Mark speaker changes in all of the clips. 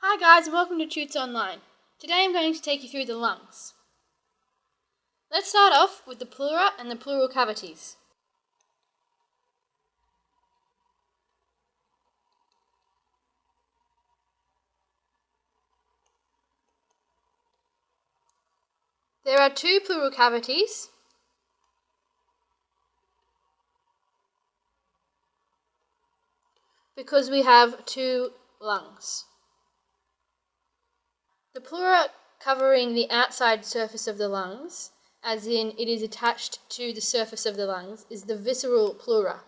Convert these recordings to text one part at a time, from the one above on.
Speaker 1: Hi guys and welcome to Tutes Online. Today I'm going to take you through the lungs. Let's start off with the pleura and the pleural cavities. There are two pleural cavities because we have two lungs. The pleura covering the outside surface of the lungs, as in it is attached to the surface of the lungs, is the visceral pleura.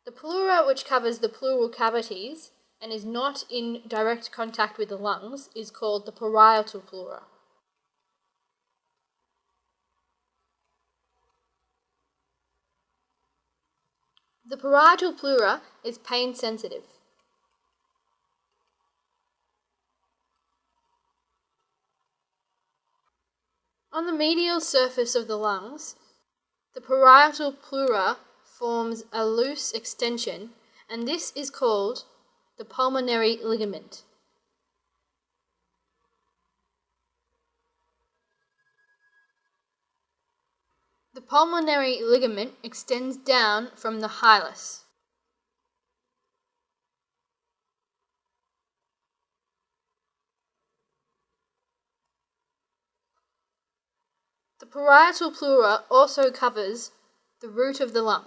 Speaker 1: The pleura which covers the pleural cavities and is not in direct contact with the lungs is called the parietal pleura. The parietal pleura is pain sensitive. On the medial surface of the lungs, the parietal pleura forms a loose extension, and this is called the pulmonary ligament. The pulmonary ligament extends down from the hilus. The parietal pleura also covers the root of the lung.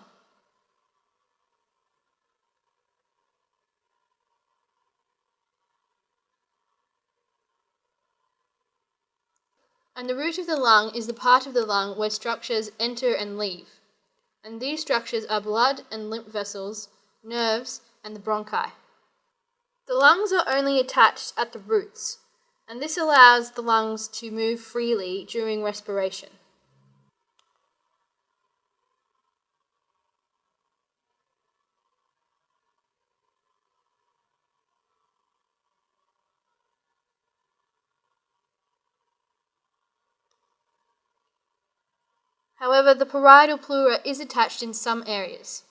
Speaker 1: And the root of the lung is the part of the lung where structures enter and leave. And these structures are blood and lymph vessels, nerves, and the bronchi. The lungs are only attached at the roots, and this allows the lungs to move freely during respiration. However, the parietal pleura is attached in some areas,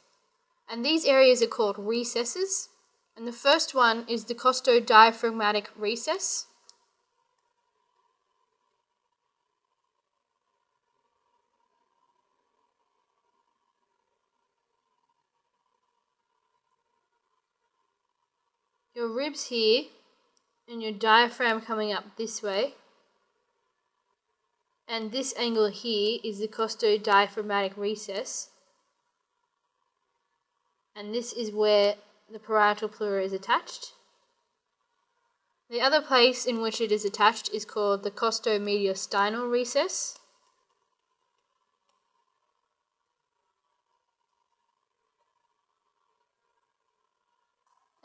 Speaker 1: and these areas are called recesses, and the first one is the costodiaphragmatic recess. Your ribs here, and your diaphragm coming up this way. And this angle here is the costodiaphragmatic recess. And this is where the parietal pleura is attached. The other place in which it is attached is called the costomediastinal recess.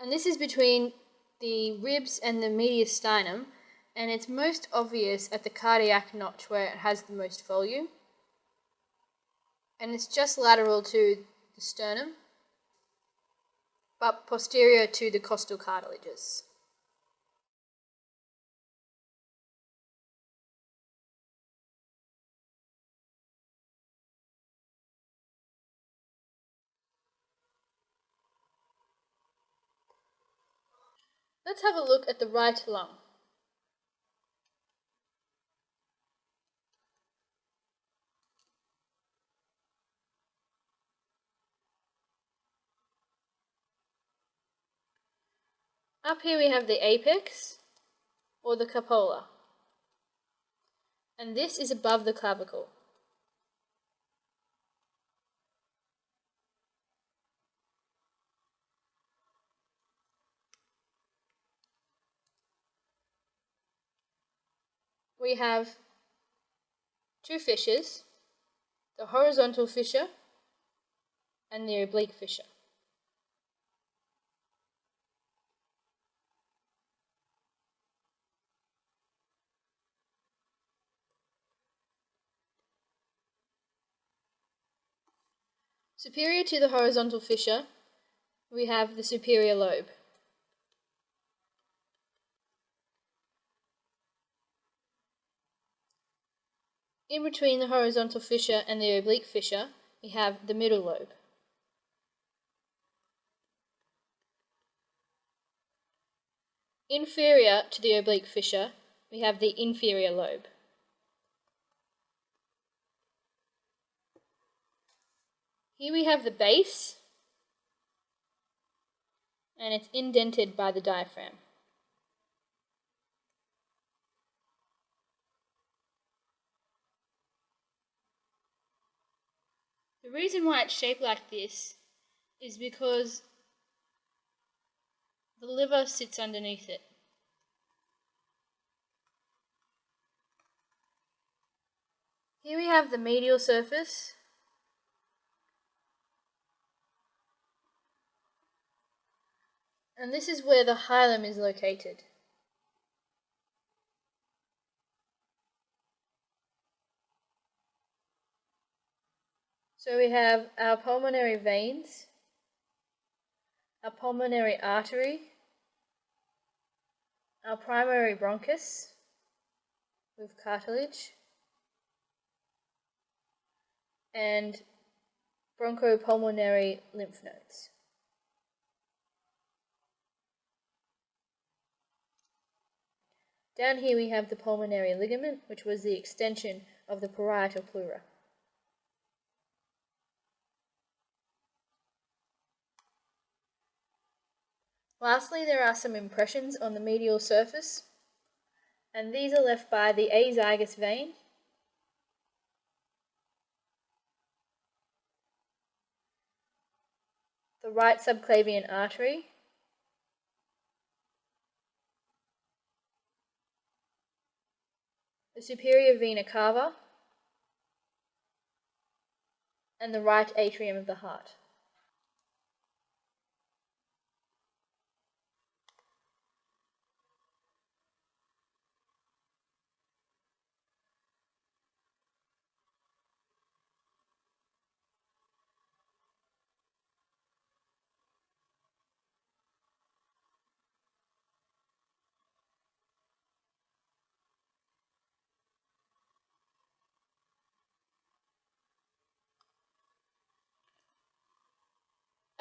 Speaker 1: And this is between the ribs and the mediastinum, and it's most obvious at the cardiac notch where it has the most volume. And it's just lateral to the sternum, but posterior to the costal cartilages. Let's have a look at the right lung. Up here we have the apex, or the cupola, and this is above the clavicle. We have two fissures, the horizontal fissure and the oblique fissure. Superior to the horizontal fissure, we have the superior lobe. In between the horizontal fissure and the oblique fissure, we have the middle lobe. Inferior to the oblique fissure, we have the inferior lobe. Here we have the base, and it's indented by the diaphragm. The reason why it's shaped like this is because the liver sits underneath it. Here we have the medial surface, and this is where the hilum is located. So we have our pulmonary veins, our pulmonary artery, our primary bronchus with cartilage, and bronchopulmonary lymph nodes. Down here we have the pulmonary ligament, which was the extension of the parietal pleura. Lastly, there are some impressions on the medial surface, and these are left by the azygous vein, the right subclavian artery, the superior vena cava, and the right atrium of the heart.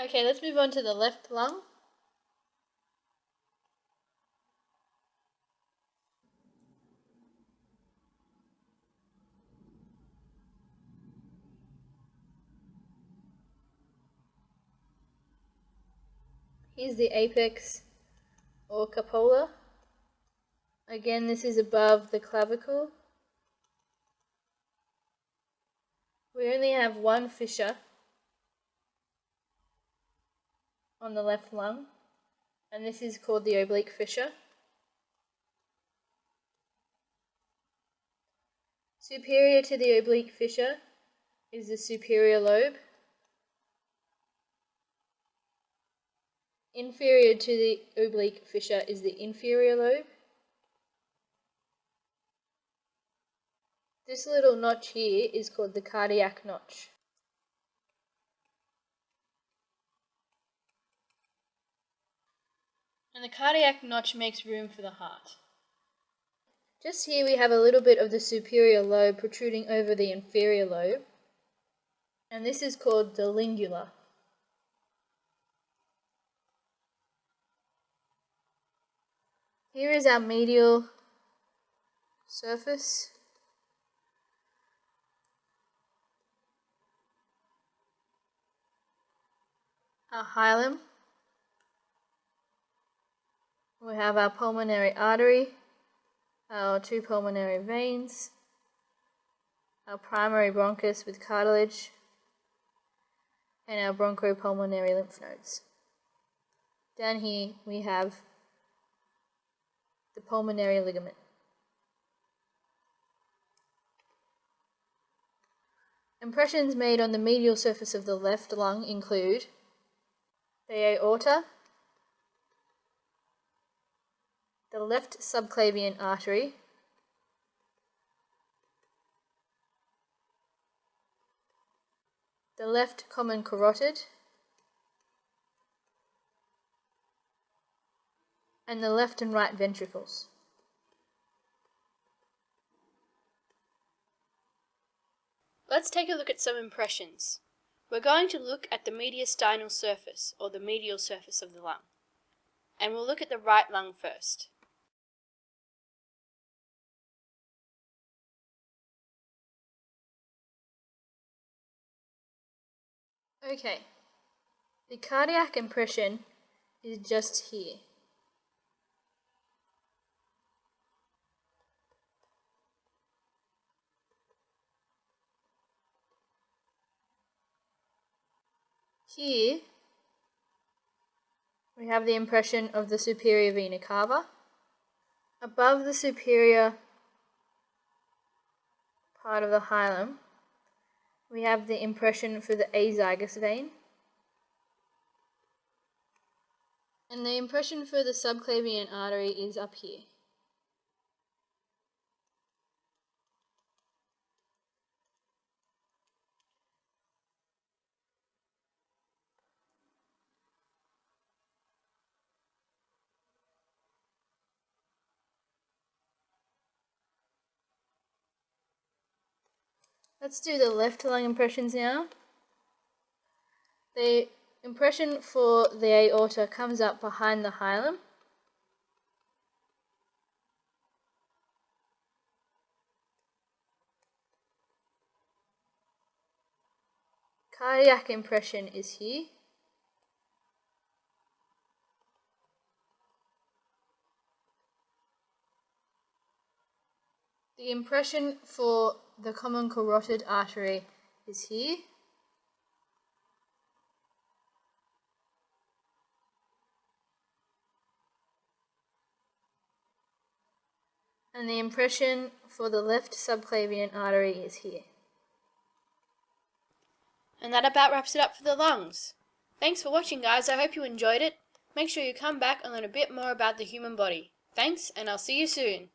Speaker 1: Okay, let's move on to the left lung. Here's the apex or cupola. Again, this is above the clavicle. We only have one fissure on the left lung, and this is called the oblique fissure. Superior to the oblique fissure is the superior lobe. Inferior to the oblique fissure is the inferior lobe. This little notch here is called the cardiac notch. And the cardiac notch makes room for the heart. Just here we have a little bit of the superior lobe protruding over the inferior lobe, and this is called the lingula. Here is our medial surface. Our hilum. We have our pulmonary artery, our two pulmonary veins, our primary bronchus with cartilage, and our bronchopulmonary lymph nodes. Down here we have the pulmonary ligament. Impressions made on the medial surface of the left lung include the aorta, the left subclavian artery, the left common carotid, and the left and right ventricles. Let's take a look at some impressions. We're going to look at the mediastinal surface, or the medial surface of the lung. and we'll look at the right lung first. Okay, the cardiac impression is just here. Here we have the impression of the superior vena cava. Above the superior part of the hilum, we have the impression for the azygos vein. And the impression for the subclavian artery is up here. Let's do the left lung impressions now. The impression for the aorta comes up behind the hilum. Cardiac impression is here. The impression for the common carotid artery is here. And the impression for the left subclavian artery is here. And that about wraps it up for the lungs. Thanks for watching, guys. I hope you enjoyed it. Make sure you come back and learn a bit more about the human body. Thanks, and I'll see you soon.